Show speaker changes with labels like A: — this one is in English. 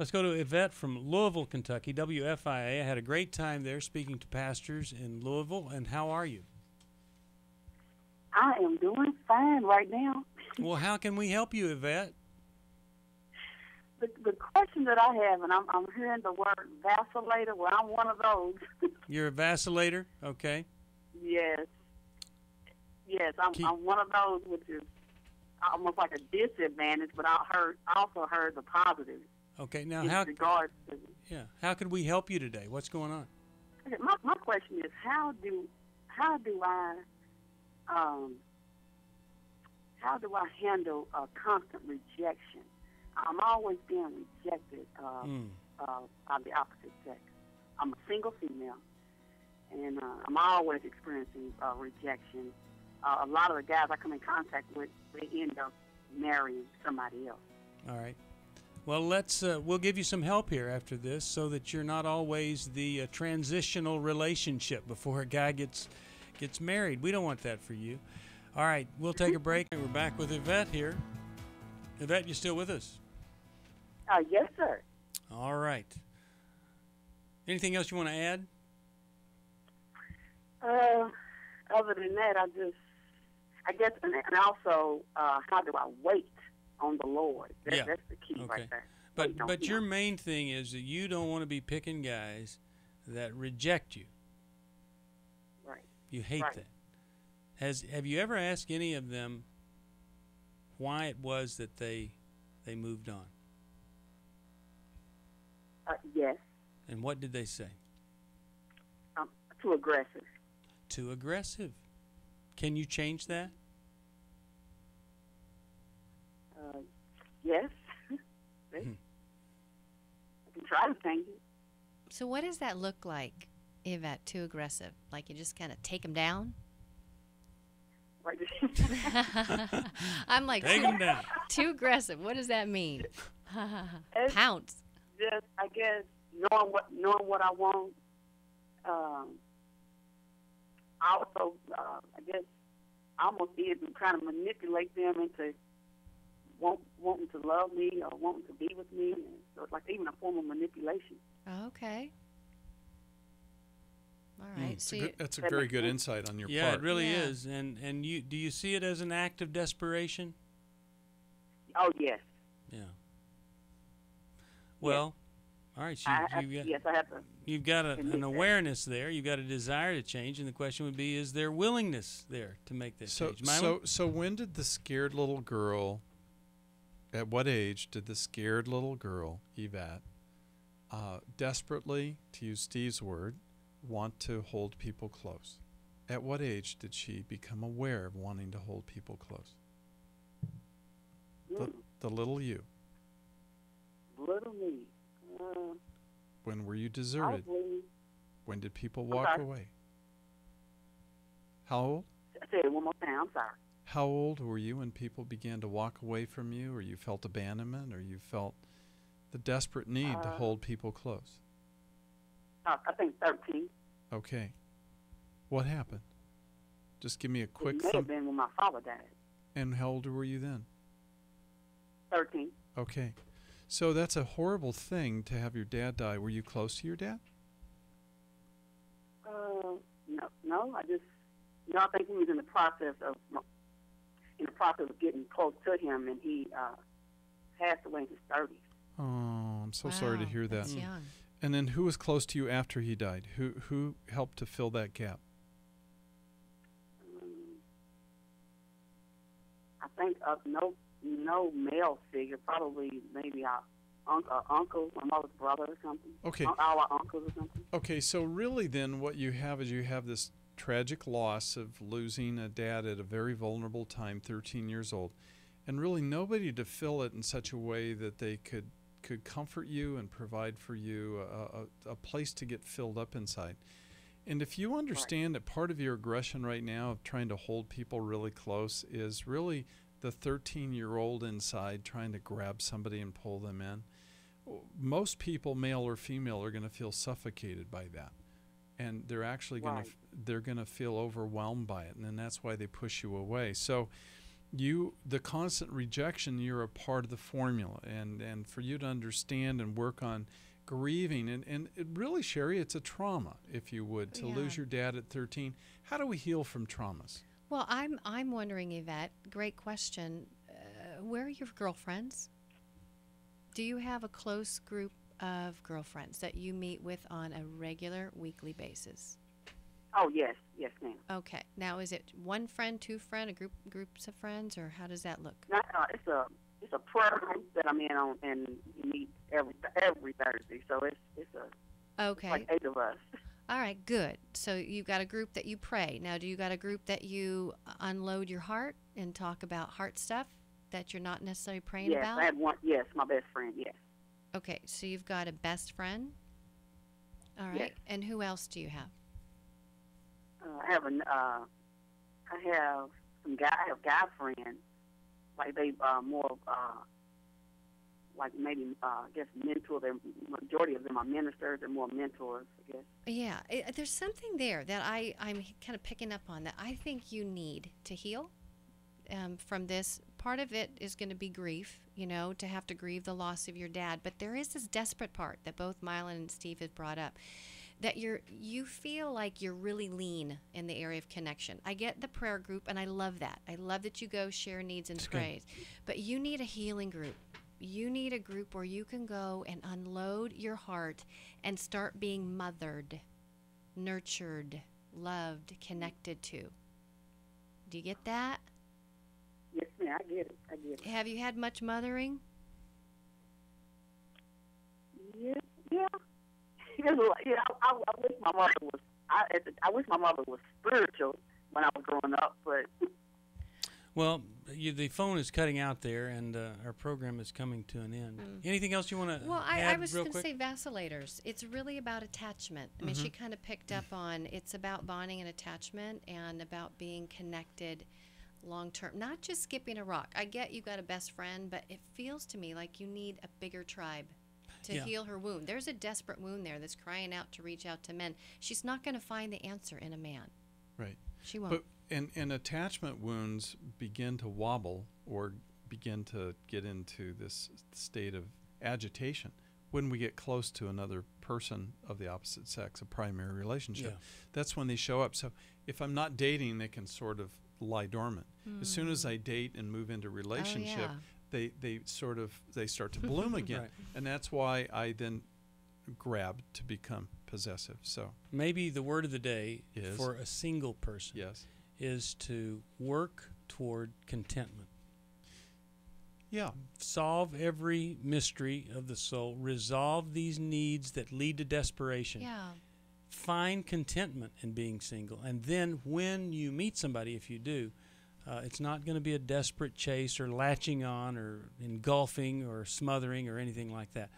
A: Let's go to Yvette from Louisville, Kentucky, WFIA. I had a great time there speaking to pastors in Louisville. And how are you?
B: I am doing fine right now.
A: Well, how can we help you, Yvette?
B: The question that I have, and I'm hearing the word vacillator. Well, I'm one of those.
A: You're a vacillator? Okay.
B: Yes. Yes, I'm one of those, which is almost like a disadvantage, but I also heard the positive.
A: Okay, now how could we help you today? What's going on?
B: Okay, my question is how do I handle constant rejection? I'm always being rejected by the opposite sex. I'm a single female, and I'm always experiencing rejection. A lot of the guys I come in contact with, they end up marrying somebody else.
A: All right. Well, we'll give you some help here after this so that you're not always the transitional relationship before a guy gets married. We don't want that for you. All right, we'll take a break. We're back with Yvette here. Yvette, you still with us?
B: Yes, sir.
A: All right. Anything else you want to add?
B: Other than that, I guess, and also, how do I wait on the Lord? That's the key right there.
A: But your main thing is that you don't want to be picking guys that reject you.
B: Right.
A: You hate that. Have you ever asked any of them why it was that they moved on?
B: Yes.
A: And what did they say?
B: Too aggressive.
A: Too aggressive. Can you change that?
B: Yes. I can try to change it.
C: So what does that look like, Yvette, too aggressive? Like you just kind of take them down?
B: Right.
C: I'm like,
A: take them down.
C: Too aggressive. What does that mean? Pounce.
B: Just, I guess, knowing what I want. Also, I guess, almost even trying to manipulate them into wanting to love me or wanting to be with me. And so it's like even a form of manipulation.
C: Okay. All right.
D: That's a very good insight on your part.
A: Yeah, it really is. And do you see it as an act of desperation?
B: Oh, yes.
A: Yeah. Well, all right. So
B: yes, I have to.
A: You've got an awareness there. You've got a desire to change, and the question would be: is there willingness there to make that change?
D: So when did the scared little girl? At what age did the scared little girl, Yvette, desperately, to use Steve's word, want to hold people close? At what age did she become aware of wanting to hold people close? The little you.
B: Little me.
D: When were you deserted?
B: Probably.
D: When did people walk away? How old?
B: Say it one more time. I'm sorry.
D: How old were you when people began to walk away from you, or you felt abandonment, or you felt the desperate need to hold people close?
B: I think 13.
D: Okay. What happened? Just give me a quick...
B: It may have been when my father died.
D: And how old were you then?
B: 13.
D: Okay. So that's a horrible thing to have your dad die. Were you close to your dad?
B: No. I think he was in the process of getting close to him, and he passed away in his 30s.
D: Oh, I'm so sorry to hear that.
C: That's young.
D: And then who was close to you after he died? Who helped to fill that gap?
B: I think no male figure, probably maybe our uncle, my mother's brother or something.
D: Okay.
B: Our uncles or something.
D: Okay, so really then what you have is this tragic loss of losing a dad at a very vulnerable time, 13 years old, and really nobody to fill it in such a way that they could comfort you and provide for you a place to get filled up inside. And if you understand that part of your aggression right now of trying to hold people really close is really the 13-year-old inside trying to grab somebody and pull them in, most people, male or female, are going to feel suffocated by that. And they're actually going to feel overwhelmed by it, and then that's why they push you away. So the constant rejection, you're a part of the formula, and for you to understand and work on grieving, and it really, Sherry, it's a trauma, if you would, to lose your dad at 13. How do we heal from traumas?
C: Well, I'm wondering, Yvette, great question. Where are your girlfriends? Do you have a close group of girlfriends that you meet with on a regular weekly basis?
B: Oh, yes, ma'am.
C: Okay. Now, is it one friend, two friend, groups of friends, or how does that look?
B: Not, it's a prayer group that I'm in on, and we meet every Thursday. So it's
C: Okay.
B: like 8 of us.
C: All right, good. So you've got a group that you pray. Now, do you got a group that you unload your heart and talk about heart stuff that you're not necessarily praying
B: Yes,
C: about?
B: I have one. Yes, my best friend. Yes.
C: Okay, so you've got a best friend. All right.
B: Yes.
C: And who else do you have?
B: I have some guy. I have guy friends. Like they more like maybe I guess mentor. The majority of them are ministers and more mentors, I guess.
C: Yeah, there's something there that I'm kind of picking up on that I think you need to heal from this. Part of it is going to be grief, to have to grieve the loss of your dad. But there is this desperate part that both Mylan and Steve have brought up, that you feel like you're really lean in the area of connection. I get the prayer group, and I love that. I love that you go share needs and praise. But you need a healing group. You need a group where you can go and unload your heart and start being mothered, nurtured, loved, connected to. Do you get that?
B: Yes, ma'am. I get it.
C: Have you had much mothering?
B: Yeah. I wish my mother was. I wish my mother was spiritual when I was growing up, but.
A: Well, the phone is cutting out there, and our program is coming to an end. Anything else you want to add real quick?
C: Well, I was going to say vacillators. It's really about attachment. I mean, she kind of picked up on it's about bonding and attachment and about being connected long-term, not just skipping a rock. I get you got a best friend, but it feels to me like you need a bigger tribe to heal her wound. There's a desperate wound there that's crying out to reach out to men. She's not going to find the answer in a man.
D: Right.
C: She won't.
D: But and attachment wounds begin to wobble or begin to get into this state of agitation when we get close to another person of the opposite sex, a primary relationship. That's when they show up. So if I'm not dating, they can sort of lie dormant. As soon as I date and move into relationship, they start to bloom again. Right. And that's why I then grab to become possessive. So
A: maybe the word of the day for a single person is to work toward contentment.
D: Yeah.
A: Solve every mystery of the soul. Resolve these needs that lead to desperation.
C: Yeah.
A: Find contentment in being single. And then when you meet somebody, if you do, it's not going to be a desperate chase or latching on or engulfing or smothering or anything like that.